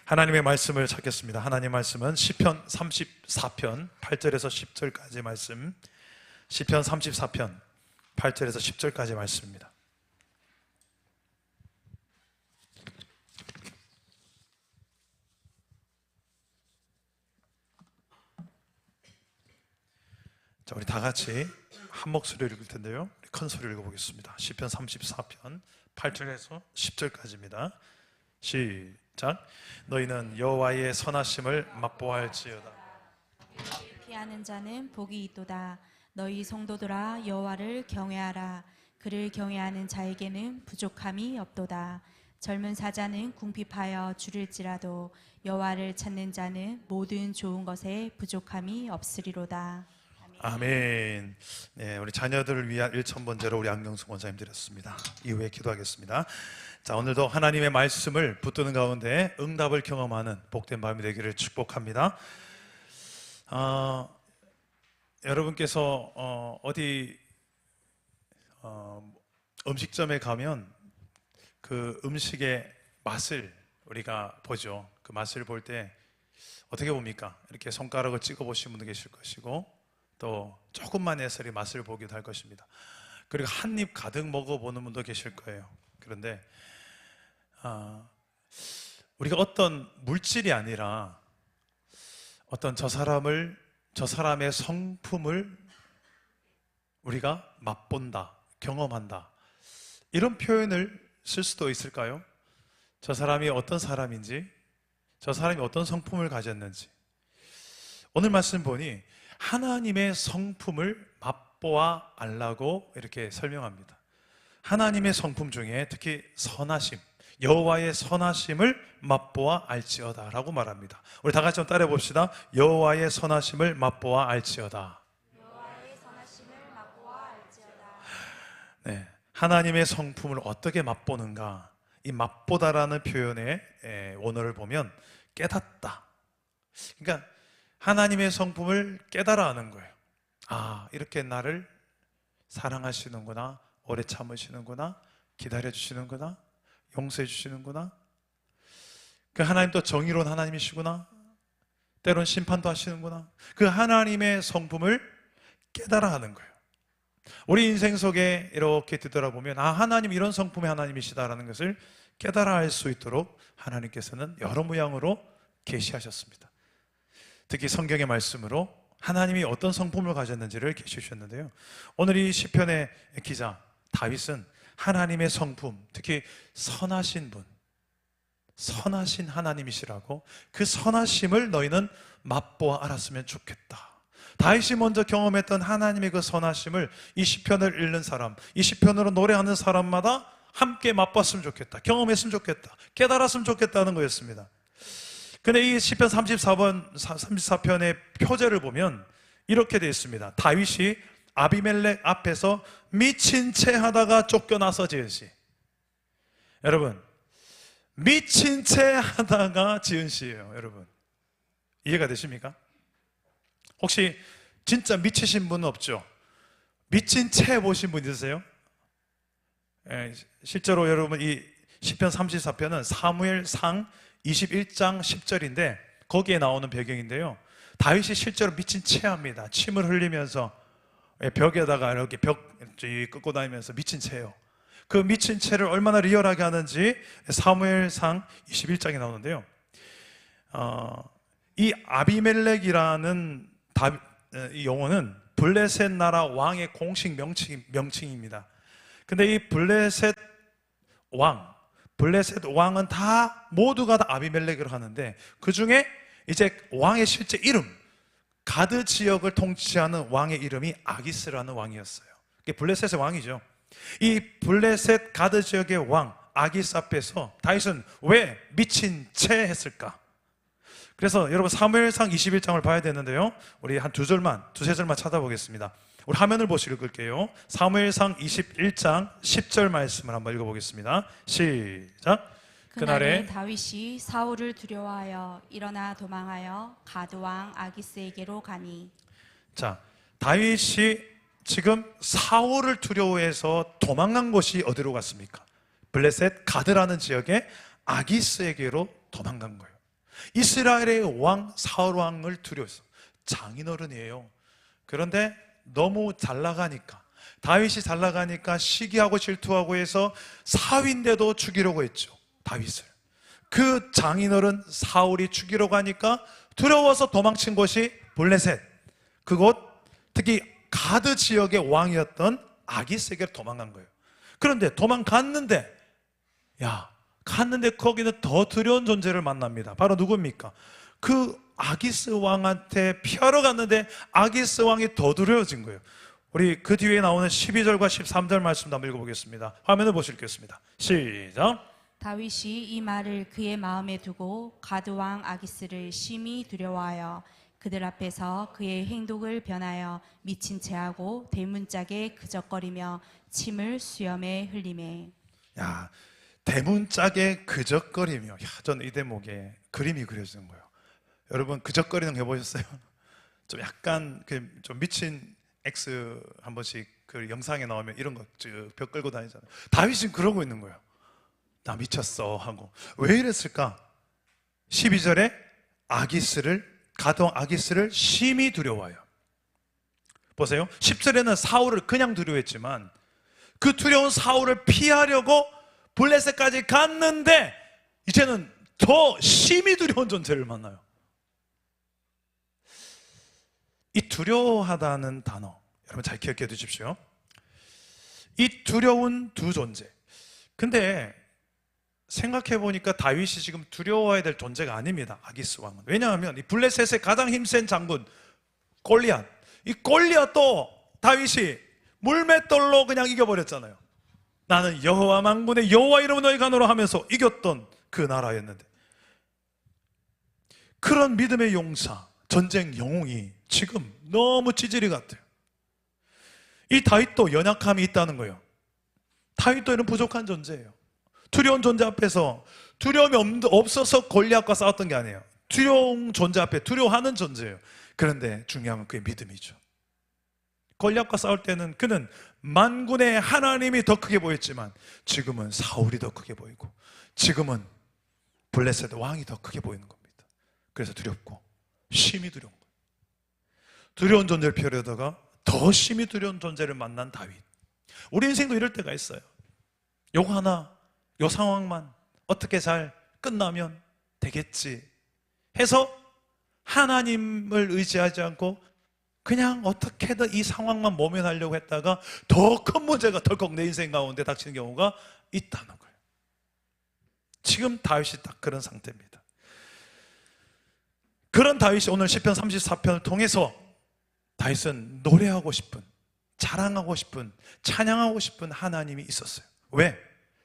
하나님의 말씀을 찾겠습니다. 하나님의 말씀은 시편 34편 8절에서 10절까지 말씀, 시편 34편 8절에서 10절까지 말씀입니다. 자, 우리 다 같이 한 목소리로 읽을 텐데요, 큰 소리로 읽어보겠습니다. 시편 34편 8절에서 10절까지입니다. 시작. 너희는 여호와의 선하심을 맛보아할지어다. 피하는 자는 복이 있도다. 너희 성도들아 여호와를 경외하라. 그를 경외하는 자에게는 부족함이 없도다. 젊은 사자는 궁핍하여 줄일지라도 여호와를 찾는 자는 모든 좋은 것에 부족함이 없으리로다. 아멘. 네, 우리 자녀들을 위한 1,000번째로 우리 안경수 원사님 드렸습니다. 이후에 기도하겠습니다. 자, 오늘도 하나님의 말씀을 붙드는 가운데 응답을 경험하는 복된 밤이 되기를 축복합니다. 여러분께서 어디 음식점에 가면 그 음식의 맛을 우리가 보죠. 그 맛을 볼 때 어떻게 봅니까? 이렇게 손가락을 찍어 보신 분도 계실 것이고, 또 조금만 해서 맛을 보기도 할 것입니다. 그리고 한 입 가득 먹어보는 분도 계실 거예요. 그런데 우리가 어떤 물질이 아니라 어떤 저 사람의 성품을 우리가 맛본다, 경험한다, 이런 표현을 쓸 수도 있을까요? 저 사람이 어떤 사람인지, 저 사람이 어떤 성품을 가졌는지. 오늘 말씀 보니 하나님의 성품을 맛보아 알라고 이렇게 설명합니다. 하나님의 성품 중에 특히 선하심, 여호와의 선하심을 맛보아 알지어다 라고 말합니다. 우리 다 같이 한번 따라해 봅시다. 여호와의 선하심을 맛보아 알지어다. 여호와의 선하심을 맛보아 알지어다. 네, 하나님의 성품을 어떻게 맛보는가? 이 맛보다라는 표현의 원어를 보면 깨닫다. 그러니까 하나님의 성품을 깨달아 하는 거예요. 아, 이렇게 나를 사랑하시는구나, 오래 참으시는구나, 기다려 주시는구나, 용서해 주시는구나. 그 하나님 또 정의로운 하나님이시구나, 때론 심판도 하시는구나. 그 하나님의 성품을 깨달아 하는 거예요. 우리 인생 속에 이렇게 뒤돌아보면 하나님 이런 성품의 하나님이시다라는 것을 깨달아 할 수 있도록 하나님께서는 여러 모양으로 계시하셨습니다. 특히 성경의 말씀으로 하나님이 어떤 성품을 가졌는지를 계시해 주셨는데요, 오늘 이 시편의 기자 다윗은 하나님의 성품, 특히 선하신 분, 선하신 하나님이시라고, 그 선하심을 너희는 맛보아 알았으면 좋겠다. 다윗이 먼저 경험했던 하나님의 그 선하심을 이 시편을 읽는 사람, 이 시편으로 노래하는 사람마다 함께 맛봤으면 좋겠다, 경험했으면 좋겠다, 깨달았으면 좋겠다는 거였습니다. 근데 이 시편 34편의 표제를 보면 이렇게 되어 있습니다. 다윗이 아비멜렉 앞에서 미친 채 하다가 쫓겨나서 지은 시. 여러분, 미친 채 하다가 지은 시예요. 여러분, 이해가 되십니까? 혹시 진짜 미치신 분은 없죠? 미친 채 보신 분 있으세요? 실제로 여러분, 이 시편 34편은 사무엘상 21장 10절인데 거기에 나오는 배경인데요, 다윗이 실제로 미친 채합니다. 침을 흘리면서 벽에다가 이렇게 벽 끄고 다니면서 미친 채예요. 그 미친 채를 얼마나 리얼하게 하는지 사무엘상 21장에 나오는데요, 이 아비멜렉이라는 이 용어는 블레셋 나라 왕의 공식 명칭입니다. 근데 이 블레셋 왕은 모두가 다 아비멜렉을 하는데, 그 중에 이제 왕의 실제 이름, 가드 지역을 통치하는 왕의 이름이 아기스라는 왕이었어요. 이게 블레셋의 왕이죠. 이 블레셋 가드 지역의 왕 아기스 앞에서 다윗은 왜 미친 채 했을까? 그래서 여러분 사무엘상 21장을 봐야 되는데요, 우리 한 두세 절만 찾아보겠습니다. 우리 화면을 보시고 읽을게요. 사무엘상 21장 10절 말씀을 한번 읽어보겠습니다. 시작. 그날에 다윗이 사울을 두려워하여 일어나 도망하여 가드 왕 아기스에게로 가니. 자, 다윗이 지금 사울을 두려워해서 도망간 곳이 어디로 갔습니까? 블레셋 가드라는 지역의 아기스에게로 도망간 거예요. 이스라엘의 왕 사울 왕을 두려워했어. 장인어른이에요. 그런데 너무 잘 나가니까, 다윗이 잘 나가니까 시기하고 질투하고 해서 사위인데도 죽이려고 했죠, 다윗을. 그 장인어른 사울이 죽이려고 하니까 두려워서 도망친 곳이 블레셋, 그곳 특히 가드 지역의 왕이었던 아기스에게로 도망간 거예요. 그런데 도망갔는데 갔는데 거기는 더 두려운 존재를 만납니다. 바로 누굽니까? 그 아기스 왕한테 피하러 갔는데 아기스 왕이 더 두려워진 거예요. 우리 그 뒤에 나오는 12절과 13절 말씀 한번 읽어보겠습니다. 화면을 보시겠습니다. 시작. 다윗이 이 말을 그의 마음에 두고 가드 왕 아기스를 심히 두려워하여 그들 앞에서 그의 행동을 변하여 미친 채하고 대문짝에 그적거리며 침을 수염에 흘리매. 대문짝에 그적거리며. 저는 이 대목에 그림이 그려지는 거예요. 여러분 그적거리는 거 해보셨어요? 좀 약간 좀 미친 X 한 번씩 그 영상에 나오면 이런 거 벽 끌고 다니잖아요. 다윗은 그러고 있는 거예요. 나 미쳤어 하고. 왜 이랬을까? 12절에 가드왕 아기스를 심히 두려워해요. 보세요. 10절에는 사울을 그냥 두려워했지만 그 두려운 사울을 피하려고 블레셋까지 갔는데 이제는 더 심히 두려운 존재를 만나요. 이 두려워하다는 단어 여러분 잘 기억해 두십시오. 이 두려운 두 존재. 근데 생각해 보니까 다윗이 지금 두려워해야 될 존재가 아닙니다, 아기스 왕은. 왜냐하면 이 블레셋의 가장 힘센 장군 골리앗, 이 골리앗도 다윗이 물맷돌로 그냥 이겨버렸잖아요. 나는 여호와 만군의 여호와 이름으로 너희 간호라 하면서 이겼던 그 나라였는데, 그런 믿음의 용사, 전쟁 영웅이 지금 너무 찌질이 같아요. 이 다윗도 연약함이 있다는 거예요. 다윗도 이런 부족한 존재예요. 두려운 존재 앞에서 두려움이 없어서 골리앗과 싸웠던 게 아니에요. 두려운 존재 앞에 두려워하는 존재예요. 그런데 중요한 건 그의 믿음이죠. 골리앗과 싸울 때는 그는 만군의 하나님이 더 크게 보였지만 지금은 사울이 더 크게 보이고 지금은 블레셋 왕이 더 크게 보이는 겁니다. 그래서 두렵고 심히 두려운 거예요. 두려운 존재를 피하려다가 더 심히 두려운 존재를 만난 다윗. 우리 인생도 이럴 때가 있어요. 요거 하나, 요 상황만 어떻게 잘 끝나면 되겠지 해서 하나님을 의지하지 않고 그냥 어떻게든 이 상황만 모면하려고 했다가 더 큰 문제가 덜컥 내 인생 가운데 닥치는 경우가 있다는 거예요. 지금 다윗이 딱 그런 상태입니다. 그런 다윗이 오늘 시편 34편을 통해서 다윗은 노래하고 싶은, 자랑하고 싶은, 찬양하고 싶은 하나님이 있었어요. 왜?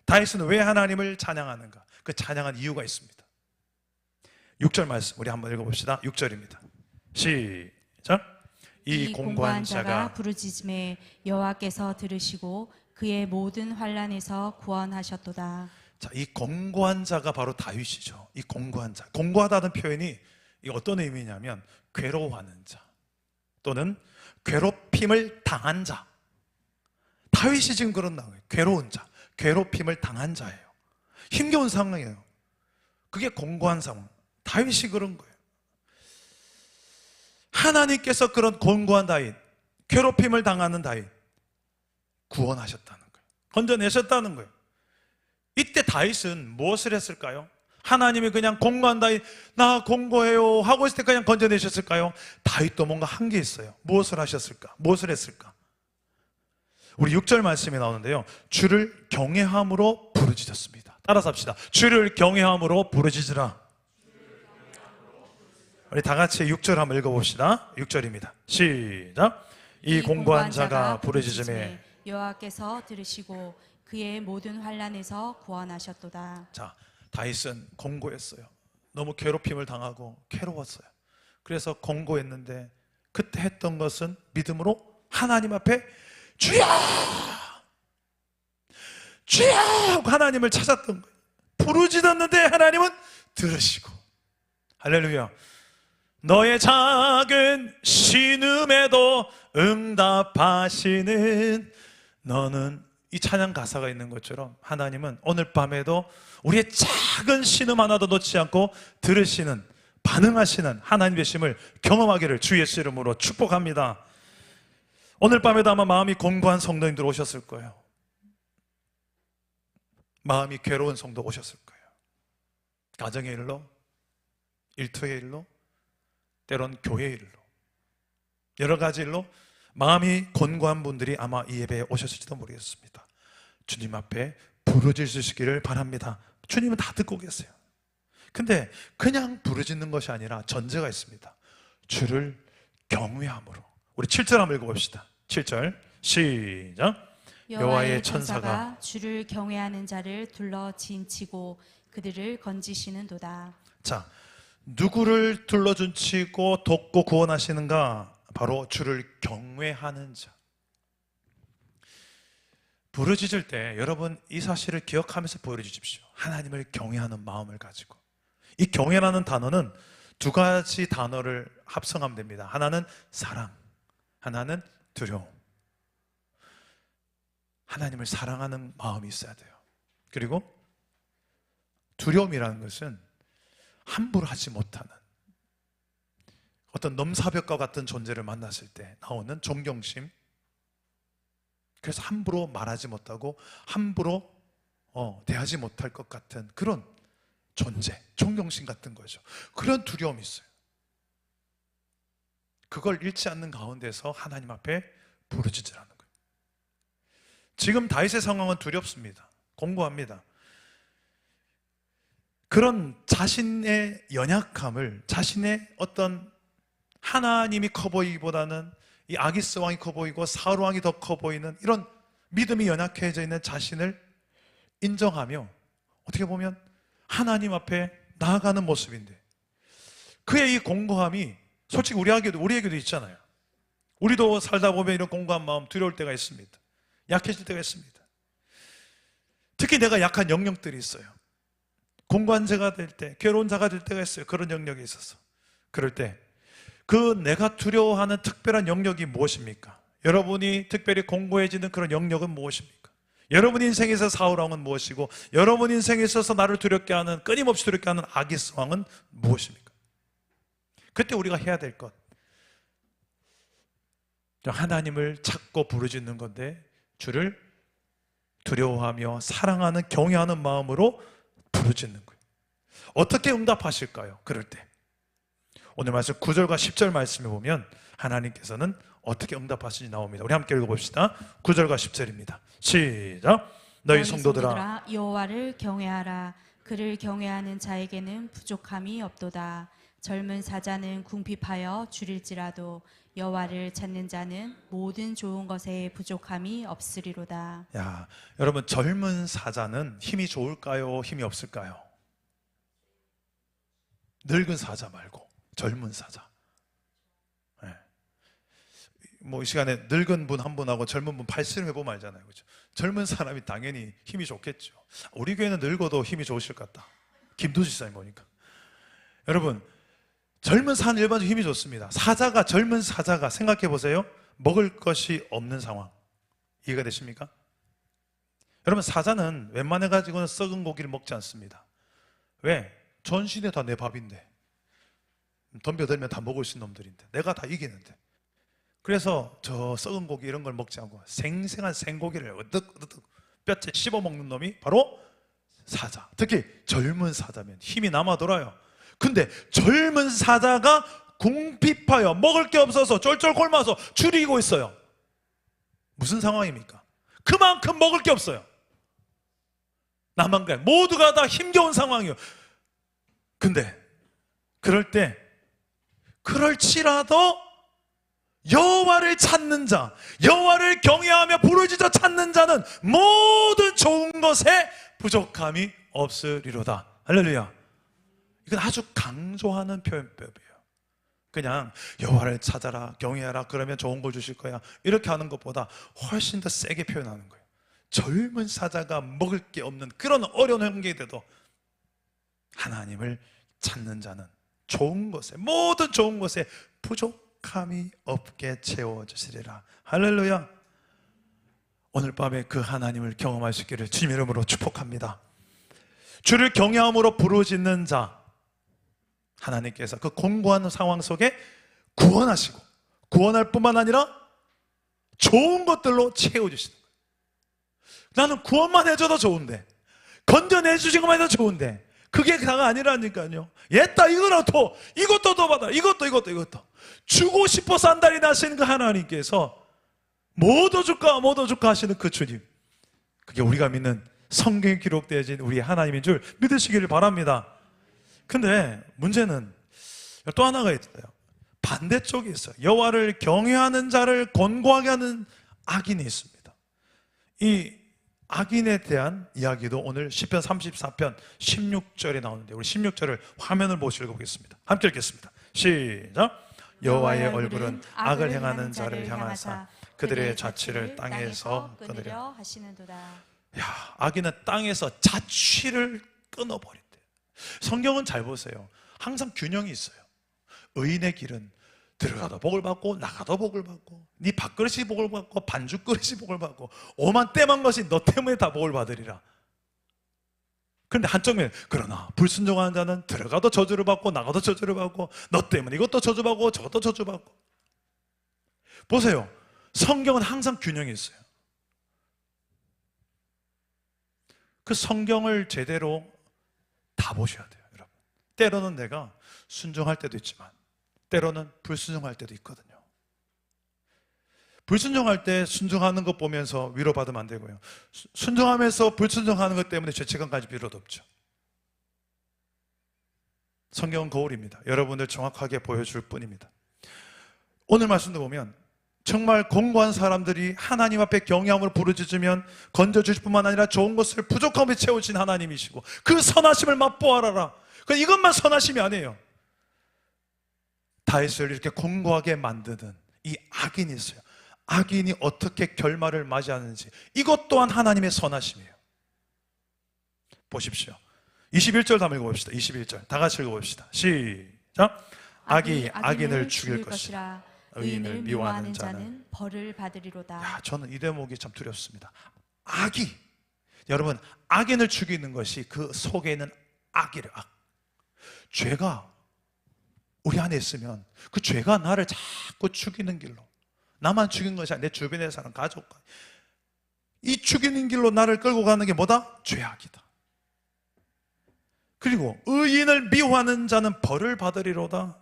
다윗은 왜 하나님을 찬양하는가? 그 찬양한 이유가 있습니다. 6절 말씀 우리 한번 읽어봅시다. 6절입니다. 시작. 이 공고한 자가 부르짖음에 여호와께서 들으시고 그의 모든 환난에서 구원하셨도다. 자, 이 공고한 자가 바로 다윗이죠. 이 공고한 자. 공고하다는 표현이 어떤 의미냐면 괴로워하는 자 또는 괴롭힘을 당한 자. 다윗이 지금 그런 거예요. 괴로운 자, 괴롭힘을 당한 자예요. 힘겨운 상황이에요. 그게 공고한 상황. 다윗이 그런 거예요. 하나님께서 그런 곤고한 다윗, 괴롭힘을 당하는 다윗 구원하셨다는 거예요. 건져내셨다는 거예요. 이때 다윗은 무엇을 했을까요? 하나님이 그냥 공고한 다윗, 나 공고해요 하고 있을 때 그냥 건져내셨을까요? 다윗도 뭔가 한 게 있어요. 무엇을 하셨을까? 무엇을 했을까? 우리 6절 말씀이 나오는데요, 주를 경외함으로 부르짖었습니다. 따라서 합시다. 주를 경외함으로 부르짖으라. 우리 다 같이 6절 한번 읽어봅시다. 6절입니다. 시작. 이 공고한 자가 부르짖음에 여호와께서 들으시고 그의 모든 환난에서 구원하셨도다. 자, 다윗은 공고했어요. 너무 괴롭힘을 당하고 괴로웠어요. 그래서 공고했는데 그때 했던 것은 믿음으로 하나님 앞에 주여! 주여! 하고 하나님을 찾았던 거예요. 부르짖었는데 하나님은 들으시고. 할렐루야. 너의 작은 신음에도 응답하시는 너는 이 찬양 가사가 있는 것처럼 하나님은 오늘 밤에도 우리의 작은 신음 하나도 놓지 않고 들으시는, 반응하시는 하나님 되심을 경험하기를 주 예수 이름으로 축복합니다. 오늘 밤에도 아마 마음이 공고한 성도님들 오셨을 거예요. 마음이 괴로운 성도 오셨을 거예요. 가정의 일로, 일터의 일로, 때론 교회의 일로, 여러 가지 일로 마음이 곤고한 분들이 아마 이 예배에 오셨을지도 모르겠습니다. 주님 앞에 부르짖으시기를 바랍니다. 주님은 다 듣고 계세요. 근데 그냥 부르짖는 것이 아니라 전제가 있습니다. 주를 경외함으로. 우리 7절 한번 읽어봅시다. 7절 시작. 여호와의 천사가 주를 경외하는 자를 둘러 진치고 그들을 건지시는도다. 자, 누구를 둘러준치고 돕고 구원하시는가? 바로 주를 경외하는 자. 부르짖을 때 여러분 이 사실을 기억하면서 부르짖으십시오. 하나님을 경외하는 마음을 가지고. 이 경외라는 단어는 두 가지 단어를 합성하면 됩니다. 하나는 사랑, 하나는 두려움. 하나님을 사랑하는 마음이 있어야 돼요. 그리고 두려움이라는 것은 함부로 하지 못하는 어떤 넘사벽과 같은 존재를 만났을 때 나오는 존경심. 그래서 함부로 말하지 못하고 함부로 대하지 못할 것 같은 그런 존재, 존경심 같은 거죠. 그런 두려움이 있어요. 그걸 잃지 않는 가운데서 하나님 앞에 부르짖으라는 거예요. 지금 다윗의 상황은 두렵습니다. 공고합니다. 그런 자신의 연약함을, 자신의 어떤 하나님이 커 보이기보다는 이 아기스 왕이 커 보이고 사울 왕이 더 커 보이는 이런 믿음이 연약해져 있는 자신을 인정하며 어떻게 보면 하나님 앞에 나아가는 모습인데, 그의 이 공고함이 솔직히 우리에게도 있잖아요. 우리도 살다 보면 이런 공고한 마음 두려울 때가 있습니다. 약해질 때가 있습니다. 특히 내가 약한 영역들이 있어요. 공고한 자가 될 때, 괴로운 자가 될 때가 있어요. 그런 영역에 있어서. 그럴 때 그 내가 두려워하는 특별한 영역이 무엇입니까? 여러분이 특별히 공고해지는 그런 영역은 무엇입니까? 여러분 인생에서 사울왕은 무엇이고, 여러분 인생에 있어서 나를 두렵게 하는, 끊임없이 두렵게 하는 아기스 왕은 무엇입니까? 그때 우리가 해야 될 것, 하나님을 찾고 부르짖는 건데, 주를 두려워하며 사랑하는, 경외하는 마음으로 부르짖는 거예요. 어떻게 응답하실까요? 그럴 때 오늘 말씀 9절과 10절 말씀에 보면 하나님께서는 어떻게 응답하시는지 나옵니다. 우리 함께 읽어봅시다. 9절과 10절입니다. 시작. 너희 성도들아 여호와를 경외하라. 그를 경외하는 자에게는 부족함이 없도다. 젊은 사자는 궁핍하여 줄일지라도 여호와를 찾는 자는 모든 좋은 것에 부족함이 없으리로다. 야, 여러분 젊은 사자는 힘이 좋을까요? 힘이 없을까요? 늙은 사자 말고 젊은 사자. 네. 이 시간에 늙은 분 한 분하고 젊은 분 팔씨름 해보면 알잖아요. 그렇죠? 젊은 사람이 당연히 힘이 좋겠죠. 우리 교회는 늙어도 힘이 좋으실 것 같다. 김도지 사님 보니까. 여러분, 젊은 사는 일반적으로 힘이 좋습니다. 젊은 사자가 생각해 보세요. 먹을 것이 없는 상황. 이해가 되십니까? 여러분, 사자는 웬만해가지고는 썩은 고기를 먹지 않습니다. 왜? 전신에 다 내 밥인데, 덤벼들면 다 먹을 수 있는 놈들인데, 내가 다 이기는데. 그래서 저 썩은 고기 이런 걸 먹지 않고 생생한 생고기를 으득으득 뼈째 씹어 먹는 놈이 바로 사자. 특히 젊은 사자면 힘이 남아 돌아요. 근데 젊은 사자가 궁핍하여 먹을 게 없어서 쫄쫄 굶어서 줄이고 있어요. 무슨 상황입니까? 그만큼 먹을 게 없어요. 남한가 모두가 다 힘겨운 상황이에요. 근데 그럴지라도 여호와를 찾는 자, 여호와를 경외하며 부르짖어 찾는 자는 모든 좋은 것에 부족함이 없으리로다. 할렐루야. 이건 아주 강조하는 표현법이에요. 그냥 여호와를 찾아라, 경외하라, 그러면 좋은 걸 주실 거야, 이렇게 하는 것보다 훨씬 더 세게 표현하는 거예요. 젊은 사자가 먹을 게 없는 그런 어려운 환경인데도 하나님을 찾는 자는 좋은 것에, 모든 좋은 것에 부족함이 없게 채워주시리라. 할렐루야. 오늘 밤에 그 하나님을 경험하시기를 주님 이름으로 축복합니다. 주를 경외함으로 부르짖는 자, 하나님께서 그 공고한 상황 속에 구원하시고, 구원할 뿐만 아니라 좋은 것들로 채워주시는 거예요. 나는 구원만 해줘도 좋은데, 건져내주신 것만 해도 좋은데, 그게 다가 아니라니까요. 옛다 이거라도, 이것도 더 받아, 이것도 주고 싶어서 한달이 나시는 그 하나님께서 뭐 더 줄까 하시는 그 주님, 그게 우리가 믿는 성경에 기록되어진 우리 하나님인 줄 믿으시기를 바랍니다. 근데 문제는 또 하나가 있어요. 반대쪽에 있어요. 여호와를 경외하는 자를 곤고하게 하는 악인이 있습니다. 이 악인에 대한 이야기도 오늘 시편 34편 16절에 나오는데, 우리 16절을 화면을 보시고 보겠습니다. 함께 읽겠습니다. 시작. 여호와의 얼굴은 악을 행하는 자를 향하사 그들의 자취를 땅에서 끊으려 하시는도다. 야, 악인은 땅에서 자취를 끊어버린대. 성경은 잘 보세요. 항상 균형이 있어요. 의인의 길은 들어가도 복을 받고 나가도 복을 받고, 네 밥그릇이 복을 받고 반죽그릇이 복을 받고 오만 때만 것이 너 때문에 다 복을 받으리라. 그런데 한쪽面, 그러나 불순종하는 자는 들어가도 저주를 받고 나가도 저주를 받고, 너 때문에 이것도 저주받고 저것도 저주받고. 보세요. 성경은 항상 균형이 있어요. 그 성경을 제대로 다 보셔야 돼요, 여러분. 때로는 내가 순종할 때도 있지만 때로는 불순종할 때도 있거든요. 불순종할 때 순종하는 것 보면서 위로받으면 안 되고요. 순종하면서 불순종하는 것 때문에 죄책감 가질 필요도 없죠. 성경은 거울입니다. 여러분들 정확하게 보여줄 뿐입니다. 오늘 말씀도 보면 정말 공고한 사람들이 하나님 앞에 경외함으로 부르짖으면 건져주실 뿐만 아니라 좋은 것을 부족함에 채우신 하나님이시고, 그 선하심을 맛보아라. 이것만 선하심이 아니에요. 다윗을 이렇게 공고하게 만드는 이 악인이 있어요. 악인이 어떻게 결말을 맞이하는지, 이것 또한 하나님의 선하심이에요. 보십시오. 21절 한번 읽어봅시다. 21절 다 같이 읽어봅시다. 시작. 악이 악인을 죽일 것이라 의인을 미워하는 자는 벌을 받으리로다. 야, 저는 이 대목이 참 두렵습니다. 악이, 여러분, 악인을 죽이는 것이 그 속에 있는 악이래. 악. 죄가 우리 안에 있으면 그 죄가 나를 자꾸 죽이는 길로, 나만 죽인 것이 아니라 내 주변의 사람, 가족과, 이 죽이는 길로 나를 끌고 가는 게 뭐다? 죄악이다. 그리고 의인을 미워하는 자는 벌을 받으리로다.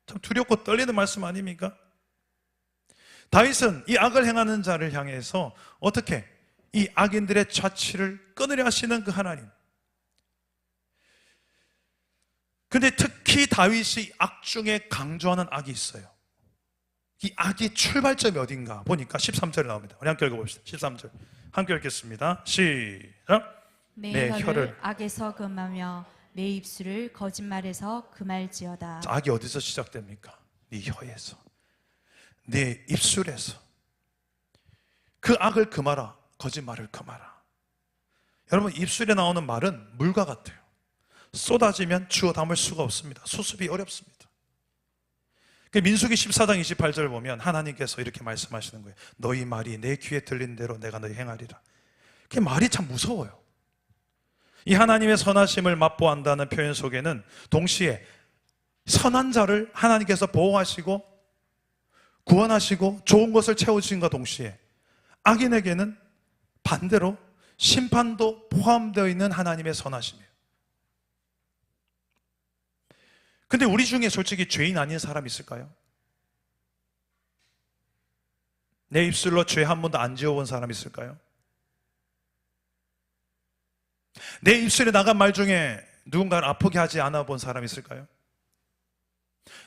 참 두렵고 떨리는 말씀 아닙니까? 다윗은 이 악을 행하는 자를 향해서 어떻게 이 악인들의 자취를 끊으려 하시는 그 하나님. 근데 특히 다윗이 악 중에 강조하는 악이 있어요. 이 악의 출발점이 어딘가 보니까 13절에 나옵니다. 우리 함께 읽어봅시다. 13절 함께 읽겠습니다. 시작. 내 혀를 악에서 금하며 내 입술을 거짓말에서 금할지어다. 악이 어디서 시작됩니까? 네 혀에서, 네 입술에서. 그 악을 금하라, 거짓말을 금하라. 여러분, 입술에 나오는 말은 물과 같아요. 쏟아지면 주워 담을 수가 없습니다. 수습이 어렵습니다. 민수기 14장 28절 보면 하나님께서 이렇게 말씀하시는 거예요. 너희 말이 내 귀에 들린 대로 내가 너희 행하리라. 그 말이 참 무서워요. 이 하나님의 선하심을 맛보한다는 표현 속에는 동시에 선한 자를 하나님께서 보호하시고 구원하시고 좋은 것을 채워주신과 동시에 악인에게는 반대로 심판도 포함되어 있는 하나님의 선하심이에요. 근데 우리 중에 솔직히 죄인 아닌 사람 있을까요? 내 입술로 죄 한 번도 안 지어본 사람 있을까요? 내 입술에 나간 말 중에 누군가를 아프게 하지 않아 본 사람 있을까요?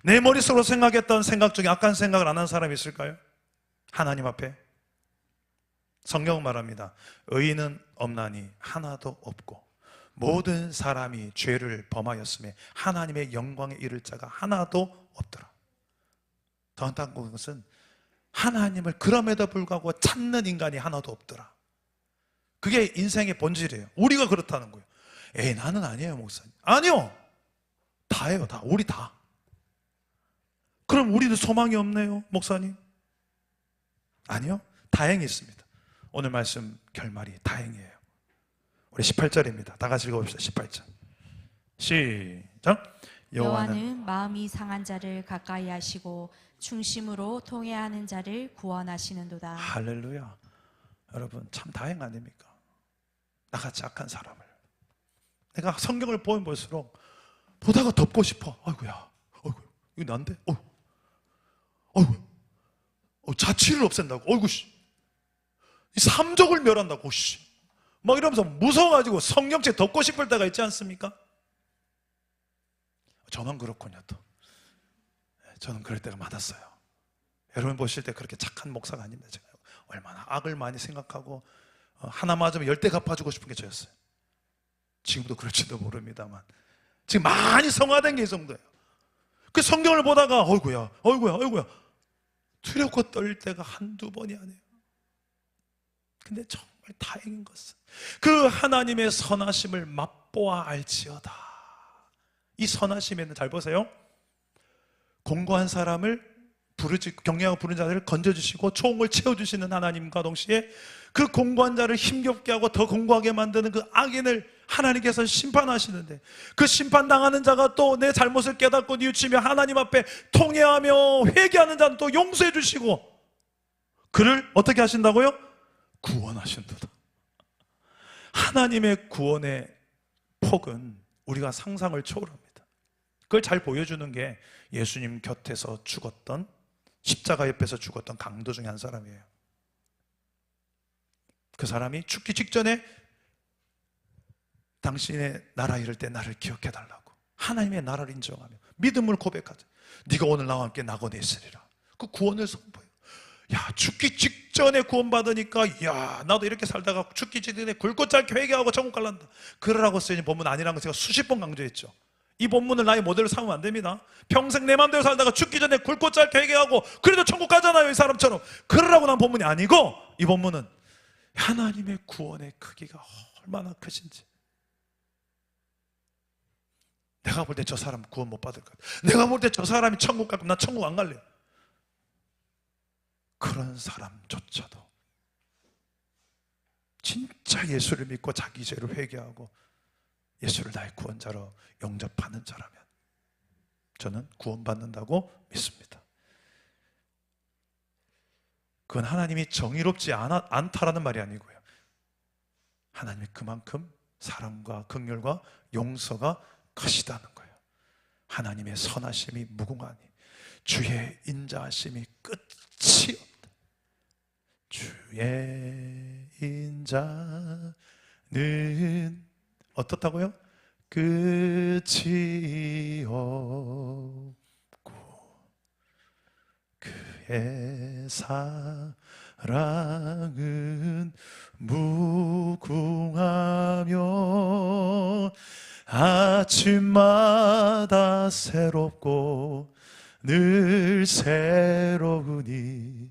내 머릿속으로 생각했던 생각 중에 악한 생각을 안 한 사람이 있을까요? 하나님 앞에 성경은 말합니다. 의인은 없나니 하나도 없고 모든 사람이 죄를 범하였음에 하나님의 영광에 이를 자가 하나도 없더라. 더 안타까운 것은 하나님을 그럼에도 불구하고 찾는 인간이 하나도 없더라. 그게 인생의 본질이에요. 우리가 그렇다는 거예요. 에이, 나는 아니에요, 목사님. 아니요, 다예요. 다. 우리 다. 그럼 우리는 소망이 없네요, 목사님? 아니요, 다행히 있습니다. 오늘 말씀 결말이 다행이에요. 우리 18절입니다. 다 같이 읽어봅시다. 18절 시작. 여호와는 마음이 상한 자를 가까이 하시고 중심으로 통회하는 자를 구원하시는도다. 할렐루야. 여러분 참 다행 아닙니까? 나같이 악한 사람을 내가 성경을 보면 볼수록 보다가 덮고 싶어. 아이고야, 어이구, 이거 난데? 자취를 없앤다고. 어이구, 씨. 이 삼족을 멸한다고, 씨. 막 이러면서 무서워가지고 성경책 덮고 싶을 때가 있지 않습니까? 저는 그렇군요, 또. 저는 그럴 때가 많았어요. 여러분 보실 때 그렇게 착한 목사가 아닙니다. 제가 얼마나 악을 많이 생각하고 하나 맞으면 10대 갚아주고 싶은 게 저였어요. 지금도 그럴지도 모릅니다만 지금 많이 성화된 게 이 정도예요. 그 성경을 보다가 어이구야 두렵고 떨릴 때가 한두 번이 아니에요. 근데 정말 다행인 것은 그 하나님의 선하심을 맛보아 알지어다. 이 선하심에는 잘 보세요. 공고한 사람을 경외하고 부른 자들을 건져주시고 총을 채워주시는 하나님과 동시에 그 공고한 자를 힘겹게 하고 더 공고하게 만드는 그 악인을 하나님께서 심판하시는데, 그 심판당하는 자가 또 내 잘못을 깨닫고 뉘우치며 하나님 앞에 통회하며 회개하는 자는 또 용서해 주시고 그를 어떻게 하신다고요? 구원하신도다. 하나님의 구원의 폭은 우리가 상상을 초월합니다. 그걸 잘 보여주는 게 예수님 곁에서 죽었던, 십자가 옆에서 죽었던 강도 중에 한 사람이에요. 그 사람이 죽기 직전에 당신의 나라 이를 때 나를 기억해달라고 하나님의 나라를 인정하며 믿음을 고백하자. 네가 오늘 나와 함께 낙원에 있으리라. 그 구원을 선포해요. 야, 죽기 직전에 구원받으니까 야, 나도 이렇게 살다가 죽기 직전에 굵고 짧게 회개하고 천국 갈란다. 그러라고 쓰여진 본문 아니라는 걸 제가 수십 번 강조했죠. 이 본문을 나의 모델로 삼으면 안 됩니다. 평생 내 마음대로 살다가 죽기 전에 굵고 짧게 회개하고 그래도 천국 가잖아요, 이 사람처럼. 그러라고 난 본문이 아니고, 이 본문은 하나님의 구원의 크기가 얼마나 크신지. 내가 볼 때 저 사람 구원 못 받을 것 같아. 내가 볼 때 저 사람이 천국 갈 거면 난 천국 안 갈래. 그런 사람조차도 진짜 예수를 믿고 자기 죄를 회개하고 예수를 나의 구원자로 영접하는 자라면 저는 구원받는다고 믿습니다. 그건 하나님이 정의롭지 않다라는 말이 아니고요, 하나님이 그만큼 사랑과 긍휼과 용서가 크시다는 거예요. 하나님의 선하심이 무궁하니 주의 인자하심이 끝이 없다. 주의 인자는 어떻다고요? 끝이 없고 그의 사랑은 무궁하며 아침마다 새롭고 늘 새로우니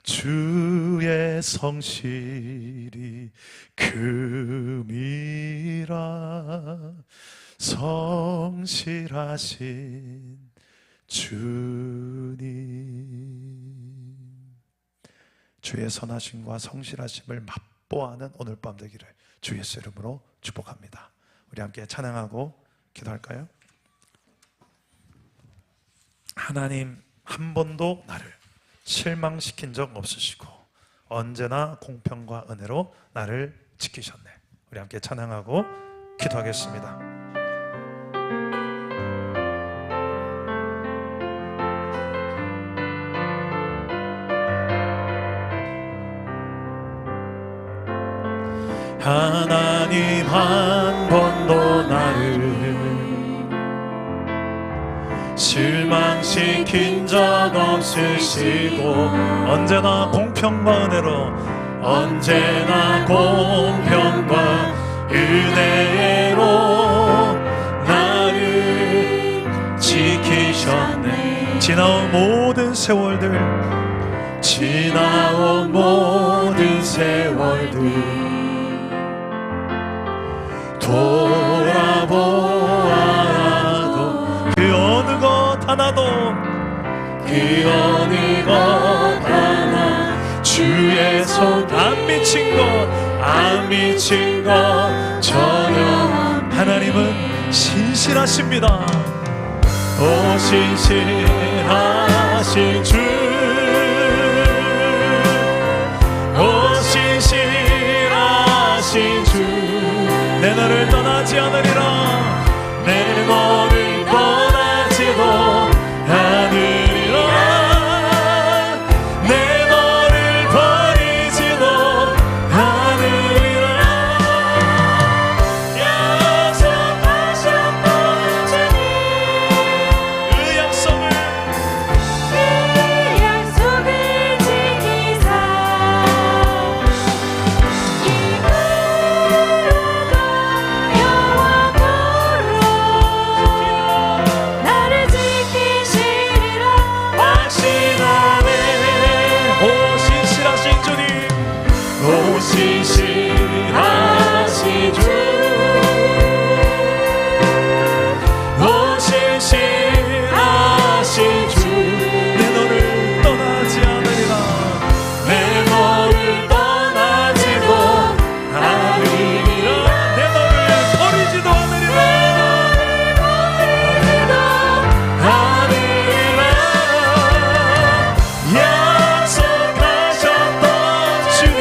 주의 성실이 금이라. 성실하신 주님, 주의 선하심과 성실하심을 맛보아하는 오늘 밤 되기를 주 예수 이름으로 축복합니다. 우리 함께 찬양하고 기도할까요? 하나님, 한 번도 나를 실망시킨 적 없으시고 언제나 공평과 은혜로 나를 지키셨네. 우리 함께 찬양하고 기도하겠습니다. 하나님, 한 번도 나를 실망시킨 적 없으시고 언제나 공평과 은혜로 나를 지키셨네. 지나온 모든 세월들 돌아보아도 그 어느 것 하나 주 주의 손 안 미친 것 안 미친 것 전혀. 하나님은 신실하십니다. 오 신실하신 주, 오 신실하신 주, 내 너를 떠나지 않으리라. 내 너를 떠나지도 않으리라. 내 너를 버리지도 않으리라. 약속하셨던 주님, 그 약속을 지키사 나를 지키시리라. 확신하네. 오 신실하신 주님, 오 신실하신 주, 오 신실하신 주, 내 너를 떠나지 않으리라. 내 너를 떠나지도 않으리라. 내 너를 버리지도 않으리라. 않으리라. 약속하셨던 주님,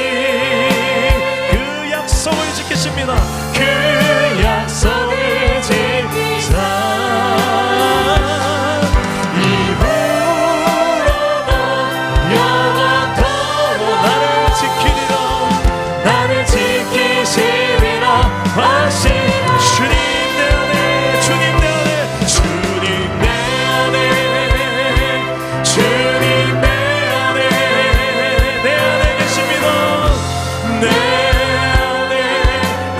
그 약속을 지키십니다. 그 약속을 지키사 이후로도 영원토록 나를 지키리라. 나를 지키시리라. 확신. 주님 내 안에, 주님 내 안에, 주님 내 안에, 주님 내 안에, 내 안에 계십니다. 내 안에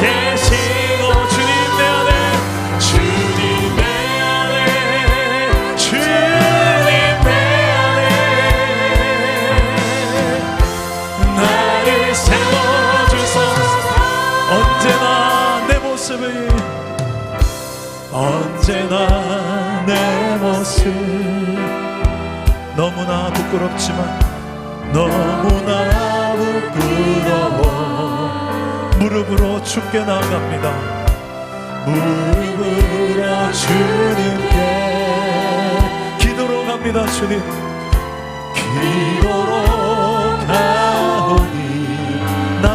계시고, 주님 내 안에, 주님 내 안에, 주님 내 안에 나를 세워주소서. 언제나 내 모습을, 언제나 내 모습 너무나 부끄럽지만 너무나 부끄러워 무릎으로 주께 나아갑니다. 무릎으로 주님께 기도로 갑니다. 주님, 기도로 가오니 나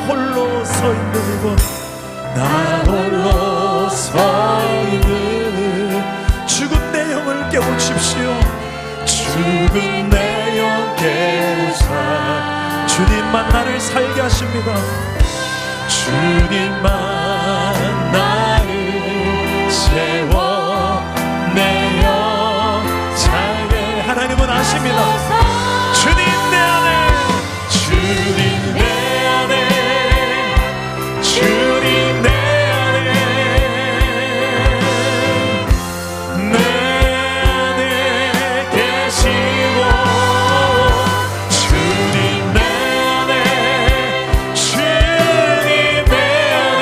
홀로 서 있는 이곳, 나 홀로 서 있는 죽은 내 영을 깨우십시오. 죽은 내 영 깨우사 주님만 나를 살게 하십니다. 주님만 나를 세워 내 영 살게. 하나님은 아십니다. 주님 내 안에, 주님 내 안에, 주님 내 안에, 내 안에 계시고, 주님 내 안에, 주님 내 안에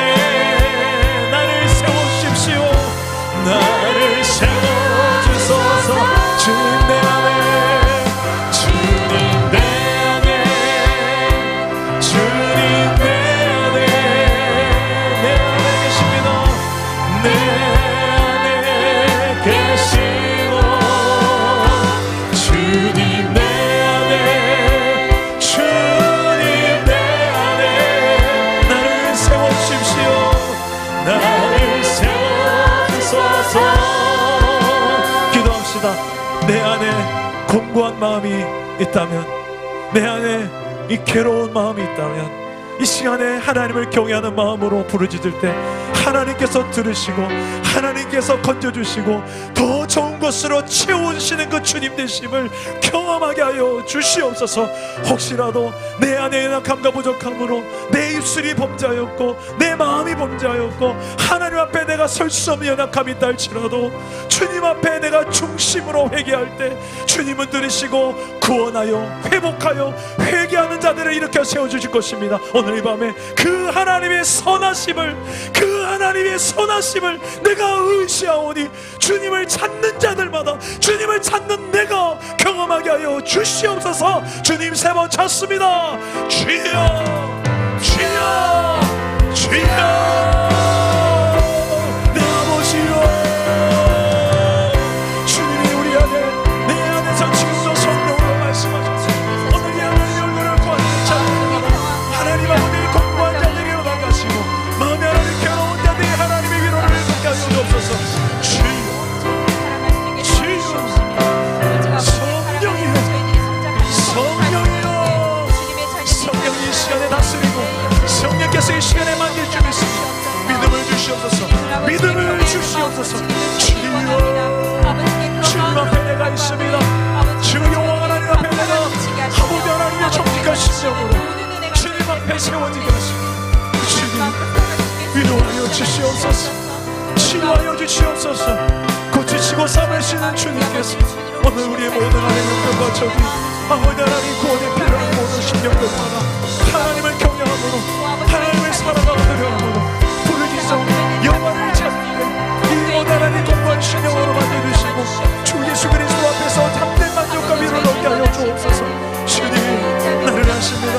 나를 세우십시오. 나를 세워주소서. 주님 내 안에, 주님 내 안에, 주님 내 안에, 내 안에 계십니다. 내 안에 계시고, 주님 내 안에, 주님 내 안에 나를 세워주십시오. 나를 세워주소서. 기도합시다. 내 안에 공고한 마음이 있다면, 내 안에 이 괴로운 마음이 있다면, 이 시간에 하나님을 경외하는 마음으로 부르짖을 때 하나님께서 들으시고 하나님께서 건져주시고 더 좋은 것으로 채우시는 그 주님 되심을 경험하게 하여 주시옵소서. 혹시라도 내 안에 연약함과 부족함으로 내 입술이 범죄하였고 내 마음이 범죄하였고 하나님 앞에 내가 설 수 없는 연약함이 있다 할지라도 주님 앞에 내가 중심으로 회개할 때 주님은 들으시고 구원하여 회복하여 회개하는 자들을 일으켜 세워주실 것입니다. 오늘 오늘 이 밤에 그 하나님의 선하심을 내가 의시하오니 주님을 찾는 자들마다 주님을 찾는 내가 경험하게 하여 주시옵소서. 주님 세 번 찾습니다. 주여 주여 주여 내 아버지여. 주님이 우리 안에 내 안에서 지금도 성령으로 말씀하셔서 오늘 이 하나님의 얼굴을 구하는 자들마다 하나님 아버지의 공부한 자들이로 나가시고 마음에 하나님 괴로운 자들이 하나님의 위로를 받게 하여 주옵소서. 주여 성령이 이 시간에 다스리고 성령께서 이 시간에 만질 줄 믿습니다. 믿음을 주시옵소서. 믿음을 주시옵소서. 주여 주님 앞에 내가 있습니다. 주여 여호와 하나님 앞에 내가 아버지 하나님의 정직한 심령으로 주님 앞에 세워지게 하시고 주님 위로하여 주시옵소서. 치료하여 주시옵소서. 고치시고 삼으시는 주님께서 오늘 우리의 모든 하나님의 영광과 저기 아버지 하나님 구원에 필요한 모든 심령들마다 하나님을 경외함으로 하나님을 사랑하며 부르짖어 영광을 찾는데 이 모든 하나님 공부한 심령으로 만들으시고 주 예수 그리스도 앞에서 참된 만족과 위로를 얻게 하여 주옵소서. 주님 나를 아십니다.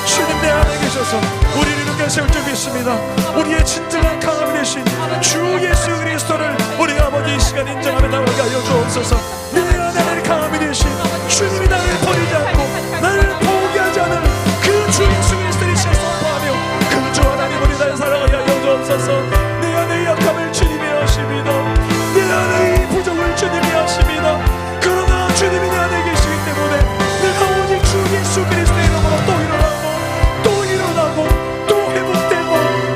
주님 내 안에 계셔서 우리를 이렇게 세울 줄 믿습니다. 우리의 진정한 강함이 되신 주 예수 그리스도를 우리 아버지 이 시간 인정하며 나오게 하여 주옵소서. 내 안에 나를 강함이 되신 주님이 나를 버리지 않고 나를 포기하지 않은 그 주 예수 그리스도를 선포하며 그 주 하나님 우리 나를 사랑하게 하여 주옵소서. 내 안의 약함을 주님이 아십니다. 내 안의 부족을 주님이 아십니다. 그러나 주님이 내 안에 계시기 때문에 내가 오직 주 예수 그리스도의 이름으로 또 일어나고 또 회복되고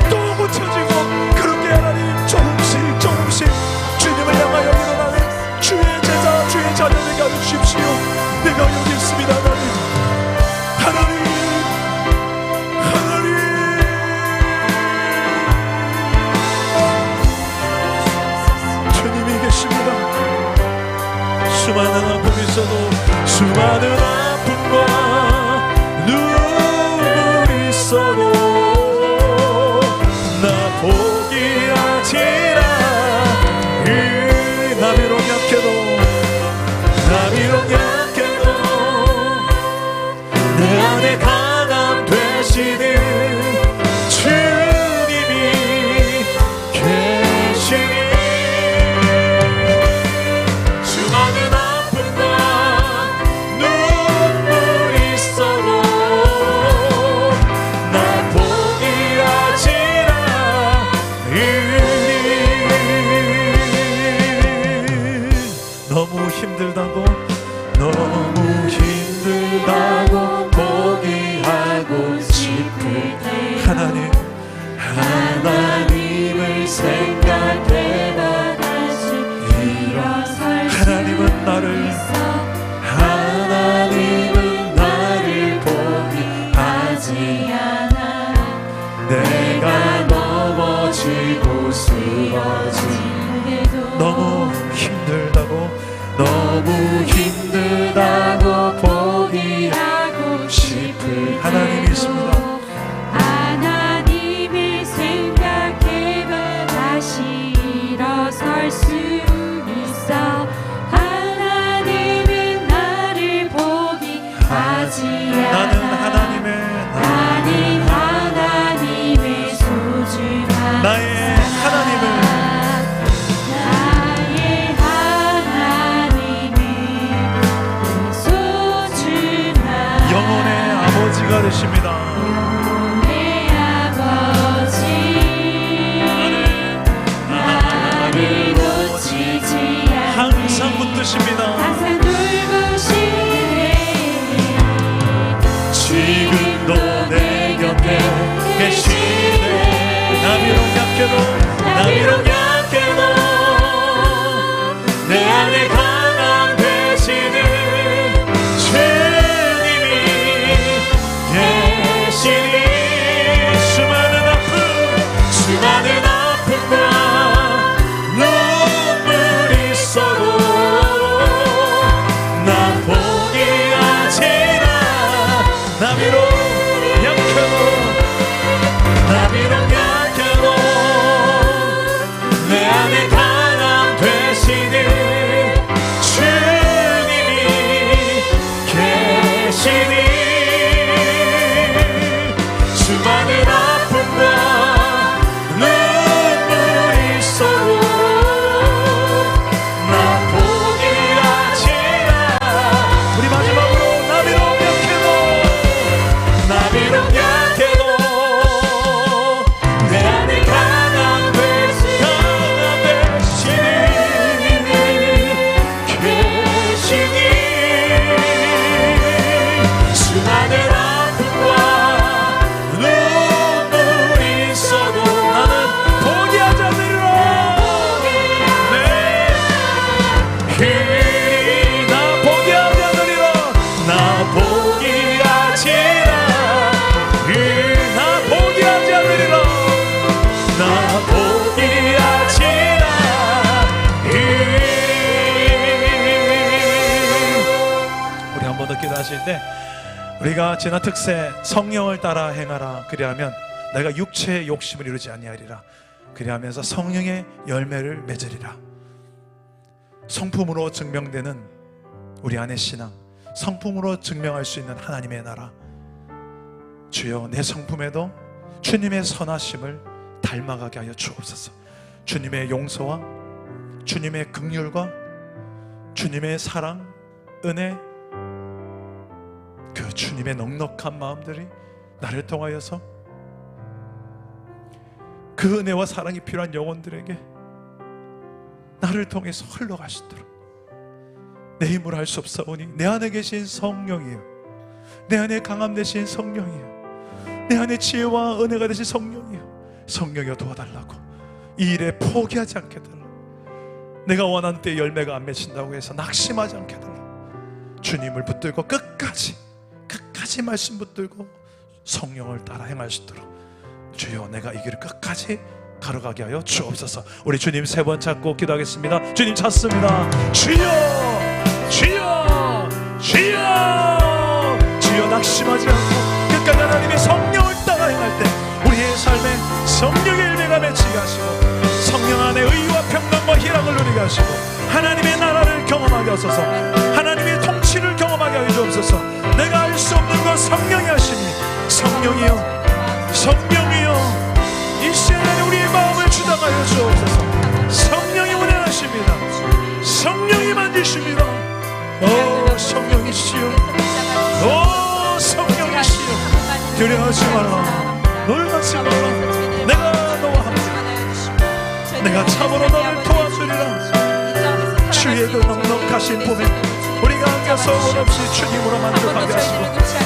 또 고쳐지고 그렇게 하나님 조금씩 주님을 향하여 일어나는 주의 제자 주의 자녀에게 하여 주십시오. 내가 여기 있습니다. 하나님 주님이 계십니다. 수많은 아픔이 있어도 수많은 아픔과 눈물이 있어도 나 포기하지라. 나 비록 약해도 내 안에 강함 되시는 주님이 계시니 수많은 아픔과 눈물이 있어도 나 포기하지라. 너무 힘들다고 포기하고 싶을 때 하나님을 생각해봐. 다시 일어설 하나님은 나를 포기하지 않아. 내가 넘어지고 쓰러지게도 너무 힘들다고 포기하고 싶을 하나님이 있습니다. 하나님을 생각해봐. 다시 일어설 수 있어. 하나님은 나를 포기하지 않아. 나는 하나님의 소중한 나의 하나님을 영혼의 아버지가 되십니다. 내 아버지 나를 놓치지 않네. 항상 붙드십니다. 항상 돌보시네. 지금도 내 곁에 계시네. 나 비록 약해도 내 안에 강함 되시는 주님이 계시니 수많은 아픔과 눈물이 있어도 나 포기하지라. 나 비록 약해도 말씀하시는데, 우리가 지난 특세 성령을 따라 행하라 그리하면 내가 육체의 욕심을 이루지 아니하리라 그리하면서 성령의 열매를 맺으리라. 성품으로 증명되는 우리 안의 신앙, 성품으로 증명할 수 있는 하나님의 나라. 주여, 내 성품에도 주님의 선하심을 닮아가게 하여 주옵소서. 주님의 용서와 주님의 긍휼과 주님의 사랑, 은혜, 그 주님의 넉넉한 마음들이 나를 통하여서 그 은혜와 사랑이 필요한 영혼들에게 나를 통해서 흘러가시도록. 내 힘으로 할 수 없사오니 내 안에 계신 성령이요, 내 안에 강함 되신 성령이요, 내 안에 지혜와 은혜가 되신 성령이요, 성령이여 도와달라고. 이 일에 포기하지 않게 해달라고. 내가 원하는 때에 열매가 안 맺힌다고 해서 낙심하지 않게 해달라고. 주님을 붙들고 끝까지 말씀 붙들고 성령을 따라 행할 수 있도록 주여, 내가 이 길을 끝까지 가로가게 하여 주옵소서. 우리 주님 세 번 찾고 기도하겠습니다. 주님 찾습니다. 주여, 주여, 주여, 주여. 낙심하지 않고 끝까지 하나님의 성령을 따라 행할 때 우리의 삶에 성령의 열매가 맺히게 하시고 성령 안에 의와 평강과 희락을 누리게 하시고 하나님의 나라를 경험하게 하소서. 하나님의 통치를 경험하게 하여 주옵소서. 내가 알 수 없는 것 성령이 하시니, 성령이여, 성령이여, 이 시간에 우리의 마음을 주장하여 주옵소서. 성령이 운행하십니다. 성령이 만지십니다. 오 성령이시여, 오 성령이시여, 두려워하지 말라, 놀라지 말라. 내가 너와 함께, 내가 참으로 너를 도와주리라. 주의 그 넉넉하신 품에 우리가 앉아서 원 없이 주님으로 만족하게 하시고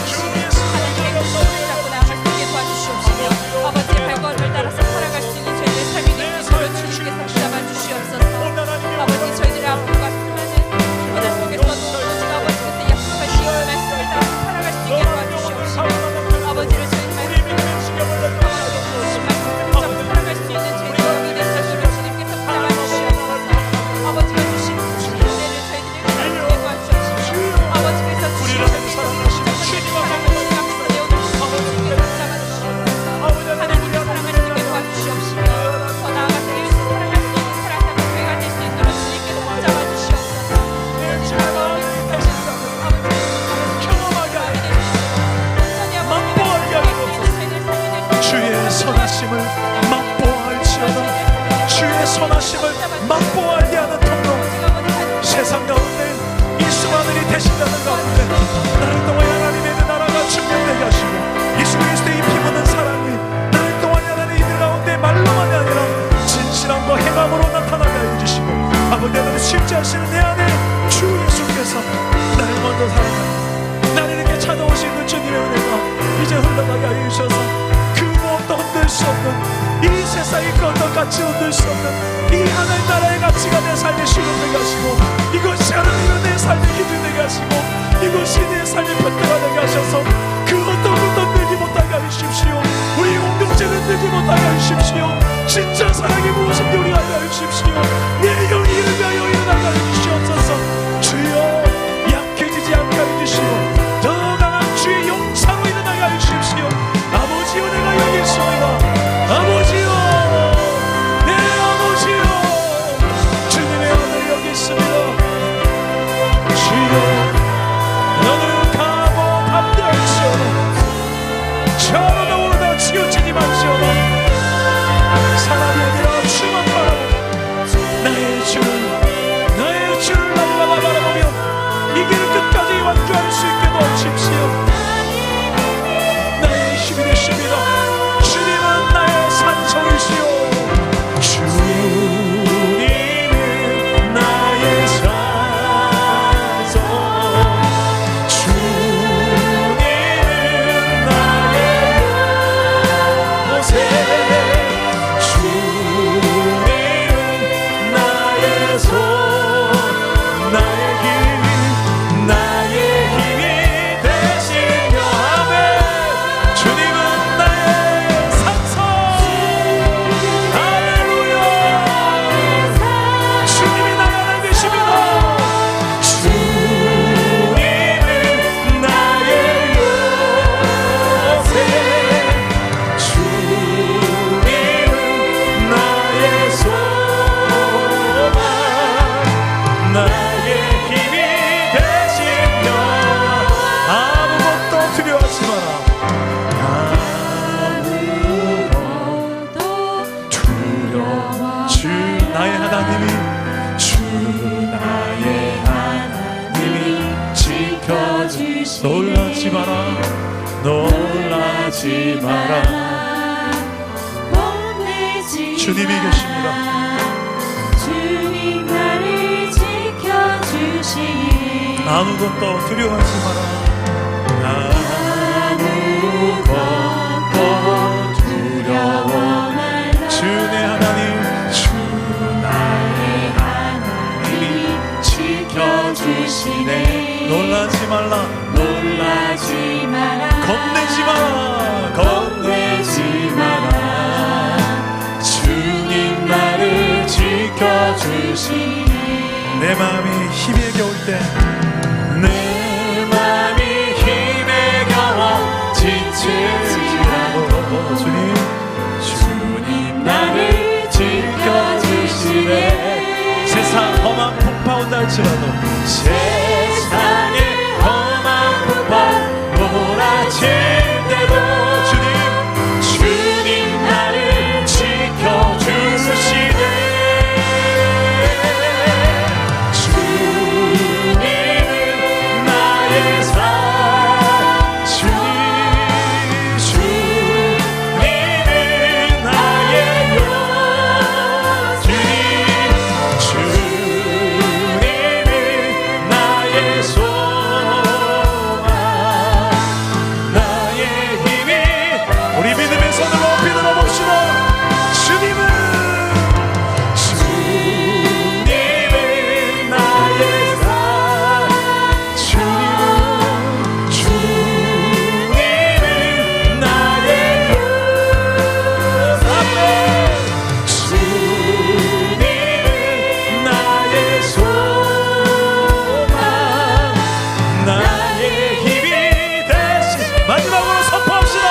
주님의 하나님의 손을 잡고 나아갈 수 있게 도와주시옵시며 아버지의 발걸음을 따라서 살아갈 수 있는 저희들의 삶이 되시도록 주님께서 붙잡아 주시옵소서. 아버지, 저희들의 아픔과 수많은 고난 속에서도 오직 아버지께서 약속하신 말씀을 따라서 살아갈 수 있게 도와주시옵시며 아버지를 저희 말씀을 붙잡고 살아갈 수 있는 저희들의 영이 되시도록 주님께서 붙잡아 주시옵소서. 아버지가 주신 은혜를 저희들이 살게 도와주시옵시며 아버지께서 주신 선하심을 맛보아할지어다. 주의 선하심을 맛보아하게 하는 통로, 세상 가운데 이 수많은 일이 되신다는 가운데 나를 통하여 하나님의 나라가 증명되게 하시고 예수 그리스도의 피 묻은 사랑이 나를 통하여 하나님의 이들 가운데 말로만이 아니라 진실함과 행함으로 나타나게 해주시고 아버지 하나님 실제하시는 내 안에 주 예수께서 나를 먼저 사랑하고 나를 이렇게 찾아오시는 주님의 은혜가 이제 흘러가게 하여 주셔서 또 흔들 수 없는 이 세상의 그 어떤 가치 흔들 수 없는 이 하나님 나라의 가치가 내 삶에 실현되게 하시고 이것이 하나님의 내 삶의 기준이 되게 하시고 이것이 내 삶의 표대가 되게 하셔서 그 어떤 것도 흔들지 못하게 하십시오. 우리 공동체를 흔들지 못하게 하십시오. 진짜 사랑이 무엇인지 우리가 알게 하십시오. 내 영이 일어나여 일어나게 하시옵소서. 주여, 약해지지 않게 해주시고 더 강한 주의 용사로 일어나게 하십시오. 아버지, 은혜가 여기 있습니다. 아버지요, 내 아버지요, 주님의 은혜 여기 있습니다. 주여, 너는 가고 담대할지어다. 저러다 오르다 치우치지 말지어다. 사람이 아니라 주만 바라보고 나의 주를 바라보며 이 길을 끝까지 완주할 수 있게 도와주십시오. 힘이 되십니다. 주님은 나의 산성이시오. 주님은 나의 산성. 놀라지 마라 놀라지 마라 겁내지 주님이 계십니다. 주님 나를 지켜주시니 아무것도 두려워하지 마라 아무것도 두려워 말라 주 내 하나님 주 나의 하나님이 지켜주시네 놀라지 말라 놀라지 마라 겁내지 마라 겁내지 마라 주님 나를 지켜주시네 내 마음이 힘에 겨울 때 내 맘이 힘에 겨워 지치지라도 주님 나를 지켜주시네 세상 험한 풍파 온다 할지라도 세상에 험한 풍파 몰아칠 때도 주님 나를 지켜주시네 주님은 나의 산 주님은 나의 영 주님은 나의 소망 나의 힘이 우리 믿음의 손을 높이 들어봅시다. 주님은 나의 산 주님은 나의 유산 주님은 나의 소망 나의 힘이 되시 마지막으로 선포합시다.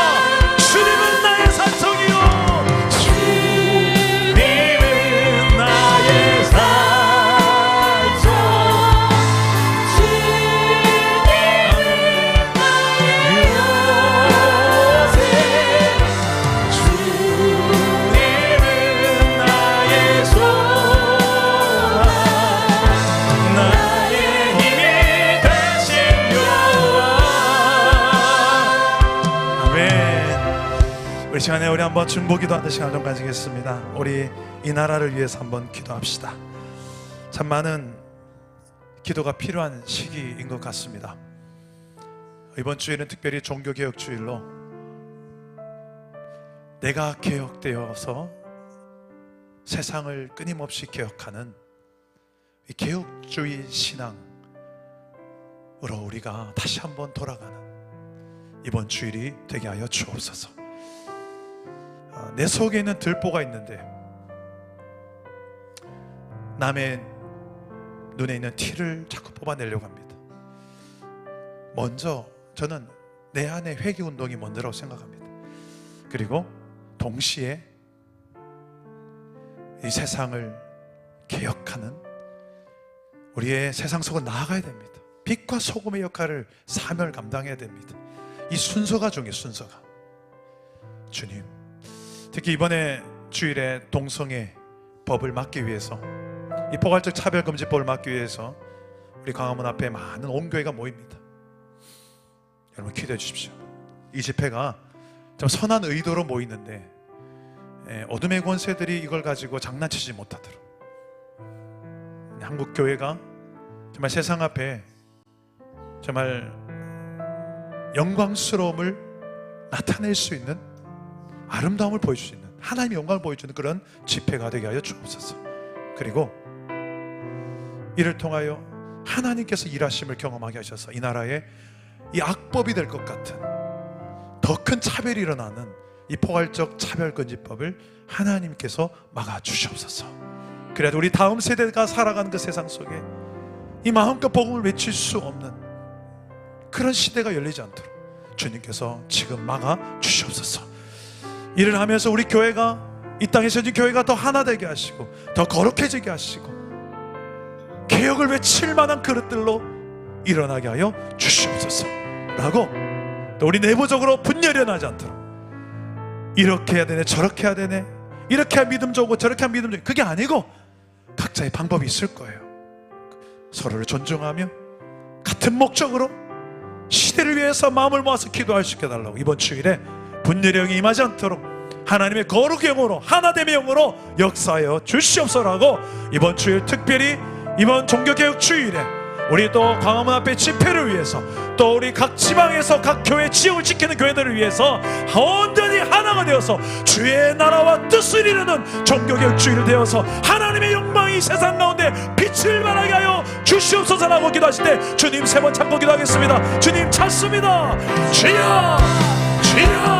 주님은 나의 산성이요 주님은 나의 산성 주님은 나의 요새 주님은 나의 소망 나의 힘이 되신 여호와 아멘. 우리 시간에 우리 한번 중보기도하는 시간 좀 가지겠습니다. 우리 이 나라를 위해서 한번 기도합시다. 참 많은 기도가 필요한 시기인 것 같습니다. 이번 주에는 특별히 종교개혁주일로 내가 개혁되어서 세상을 끊임없이 개혁하는 이 개혁주의 신앙으로 우리가 다시 한번 돌아가는 이번 주일이 되게 하여 주옵소서. 내 속에 있는 들보가 있는데 남의 눈에 있는 티를 자꾸 뽑아내려고 합니다. 먼저 저는 내 안의 회개 운동이 먼저라고 생각합니다. 그리고 동시에 이 세상을 개혁하는 우리의 세상 속으로 나아가야 됩니다. 빛과 소금의 역할을 사명을 감당해야 됩니다. 이 순서가 중요해요. 순서가. 주님, 특히 이번에 주일에 동성애 법을 막기 위해서, 이 포괄적 차별금지법을 막기 위해서 우리 광화문 앞에 많은 온 교회가 모입니다. 여러분 기도해 주십시오. 이 집회가 좀 선한 의도로 모이는데 어둠의 권세들이 이걸 가지고 장난치지 못하도록 한국 교회가 정말 세상 앞에 정말 영광스러움을 나타낼 수 있는, 아름다움을 보여줄 수 있는, 하나님의 영광을 보여주는 그런 집회가 되게 하여 주옵소서. 그리고 이를 통하여 하나님께서 일하심을 경험하게 하셔서 이 나라에 이 악법이 될 것 같은 더 큰 차별이 일어나는 이 포괄적 차별금지법을 하나님께서 막아주시옵소서. 그래도 우리 다음 세대가 살아가는 그 세상 속에 이 마음껏 복음을 외칠 수 없는 그런 시대가 열리지 않도록 주님께서 지금 막아주시옵소서. 일을 하면서 우리 교회가, 이 땅에서 이 교회가 더 하나 되게 하시고 더 거룩해지게 하시고 개혁을 외칠 만한 그릇들로 일어나게 하여 주시옵소서 라고, 또 우리 내부적으로 분열이 나지 않도록 이렇게 해야 되네, 저렇게 해야 되네, 이렇게 하면 믿음 좋고 저렇게 하면 믿음 좋고, 그게 아니고 각자의 방법이 있을 거예요. 서로를 존중하며 같은 목적으로 시대 집회를 위해서 마음을 모아서 기도할 수 있게 해달라고. 이번 주일에 분열형이 임하지 않도록 하나님의 거룩의 영으로, 하나됨의 영으로 역사하여 주시옵소서라고, 이번 주일 특별히 이번 종교개혁 주일에 우리 또 광화문 앞에 집회를 위해서, 또 우리 각 지방에서 각 교회 지역을 지키는 교회들을 위해서 온전히 하나가 되어서 주의 나라와 뜻을 이루는 종교개혁 주일이 되어서 하나님의 영광이 세상 가운데 빛을 발하게 하여 주시옵소서라고 기도하실 때 주님 3번 찾고 기도하겠습니다. 주님 찾습니다. 주여, 주여.